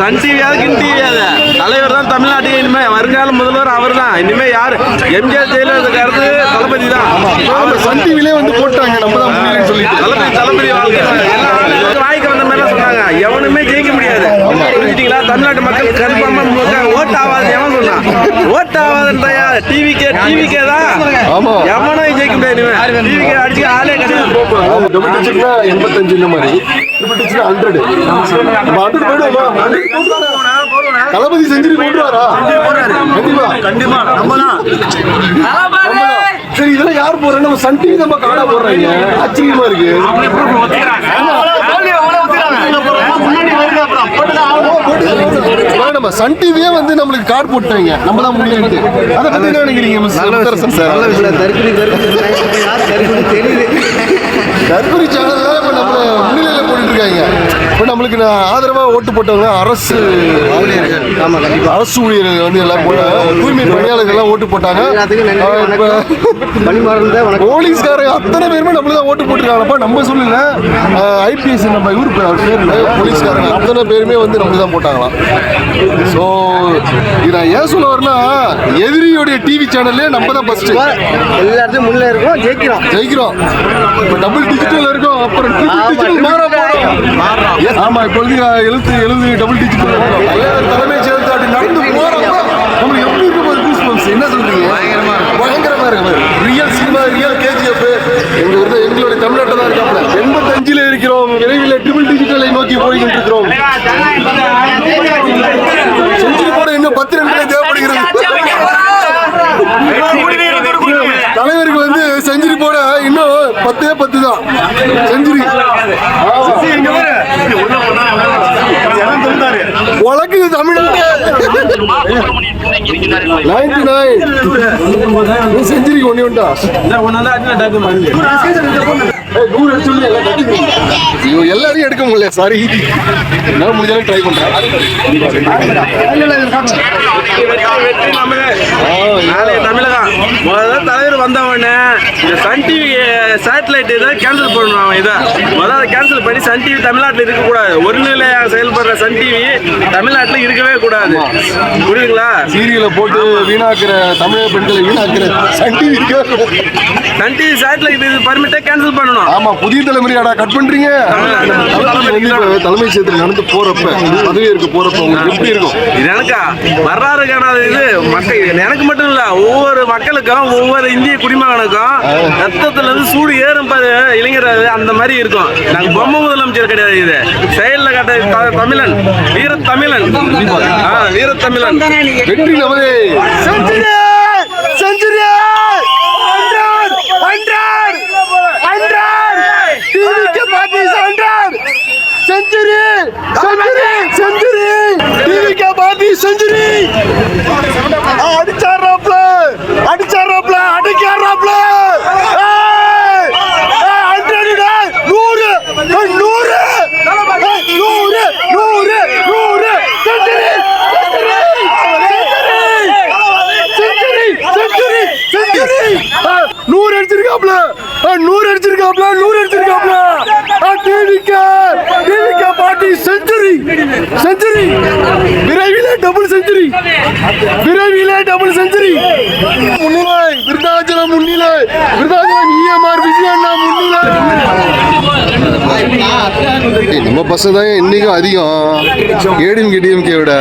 Sun டிவியாவது கின் டிவியாது தலைவர் தான் தமிழ்நாட்டுக்கு இனிமே வருங்கால முதல்வர் அவர் தான். இனிமே யாரு எம்ஜிஆர் ஜெயலலிதா கருத்து தளபதி தான். அவர் சன் டிவிலே வந்து போட்டாங்க நம்ம தான் முடியலன்னு சொல்லிட்டு தளபதி வாய்க்கு வந்த மாதிரி சொன்னாங்க. எவனுமே ஜெயிக்க முடியாது புரிஞ்சுட்டீங்களா? தமிழ்நாட்டு மக்கள் கருப்பாம ஓட்டு ஆகாது. எவன் சொன்னான் ஓட்டு ஆகாதுன்றையா? டிவிக்கே தான் எவனும் ஜெயிக்க முடியாது. டிவிக்கே அடிச்சு ஆளே கிடையாது. 85 இந்த மாதிரி 100 தளபதி செஞ்சுரி போட்டுவாரா? கண்டிப்பா நம்மதான். சரி, இதெல்லாம் யார் போறோம்? நம்ம சன் டிவி நம்ம காண போடுறாங்க. ஆச்சரியமா இருக்கு. நம்ம சன் டிவியே வந்து நம்மளுக்கு கார்டு போட்டாங்க. நம்ம தான் முடியாது. அதை பத்தி என்ன நினைக்கிறீங்க? தர்புரி சேனல்ல இப்ப நம்ம முன்னிலையில போட்டுட்டு இருக்காங்க. இப்ப நம்மளுக்கு ஆதரவா ஓட்டு போட்டவங்க அரசு ஊழியர்கள் வந்து எல்லாம் தூய்மை பணியாளர்கள் எல்லாம் ஓட்டு போட்டாங்க. போலீஸ்காரங்க அத்தனை பேருமே நம்மளுக்கு தான் ஓட்டு போட்டுருக்காங்கப்பா. நம்ம சொல்லல, ஐபிஎஸ் நம்ம இவரு போலீஸ்காரங்க அத்தனை பேருமே வந்து நம்மளுக்கு தான் போட்டாங்களாம். ஸோ இதை நான் சொல்ல வரேன்னா, எதிரியோடைய டிவி சேனல்லே நம்ம தான் ஃபர்ஸ்ட் எல்லாத்தையும் முன்னே இருக்கோம், ஜெயிக்கிறோம். இப்போ டபுள் டிஜிட்டல் இருக்கும், அப்புறம் ஆமா இப்பொழுது 70 டபுள் டிஜிட்டல் தலைமைச் செயல் நடந்து போறப்ப நம்மளுக்கு எப்படி இருக்கும்? என்ன சொல்றீங்க? பயங்கரமா இருக்கு. ரியல் சினிமா, ரியல் கேஜிஎஃப் எங்களுடைய தமிழ்நாட்டில் தான் இருக்காப்ல. 85ல இருக்கிறோம். விரைவில் ட்ரிபிள் டிஜிட்டலை நோக்கி போய்கிட்டு இருக்கிறோம். செஞ்சுரி போட இன்னும் 10 ரன்களே தேவைப்படுகிறது. தலைவருக்கு வந்து செஞ்சுரி போட இன்னும் 10 தான் செஞ்சுரி. வழக்கு தமிழ்நாடு 99 செஞ்சுரி ஒன்றுண்டா எல்லாரையும் எடுக்க முடியல. சாரி, என்ன முடிஞ்சாலும் ட்ரை பண்றேன். தமிழகம் முதல்ல தலைவர் வந்தவொடனே இந்த சன் டிவி சேட்டலைட் இதை கேன்சல் பண்ணணும். அவன் இதை முதல்ல அதை கேன்சல் பண்ணி சன் டிவி தமிழ்நாட்டில் இருக்கக்கூடாது. ஒருநிலையாக செயல்படுற சன் டிவி தமிழ்நாட்டில் இருக்கவே கூடாது. புரியுதுங்களா? சீரியலை போட்டு வீணாக்குற தமிழக பெண்களை வீணாக்குற சன் டிவி சேட்டலைட் இது பர்மிட்டை கேன்சல் பண்ணணும். ஆமா, புதிய தலைமுறையாடா கட் பண்றீங்க. தலைமை செயலத்தில் நடந்து போறப்ப, பதவியேற்க போறப்ப உங்களுக்கு எப்படி இருக்கும்? இது எனக்கா வரலாறுக்கான இது மக்கள், எனக்கு மட்டும் இல்ல, ஒவ்வொரு மக்களுக்கும் ஒவ்வொரு இந்திய குடிமகனுக்கும் ரத்தத்துல இருந்து சூடு ஏறும் இளைஞர் அந்த மாதிரி இருக்கும். நாங்க பொம்மை முதலமைச்சர் கிடையாது. இது செயல்ல கட்ட தமிழன், வீரத்தமிழன், வீரத்தமிழன். வெற்றி நமதே. நூறு அடிச்சிருக்காப்ல. பாட்டி செஞ்சுரி. விரைவிலே டபுள் செஞ்சுரி. முன்னிலை விருதாச்சலம், முன்னிலை விருதாச்சலம். EMR விஜயண்ணா முன்னிலை. நம்ம பசங்க தான் இன்னைக்கும் அதிகம். ADMK விட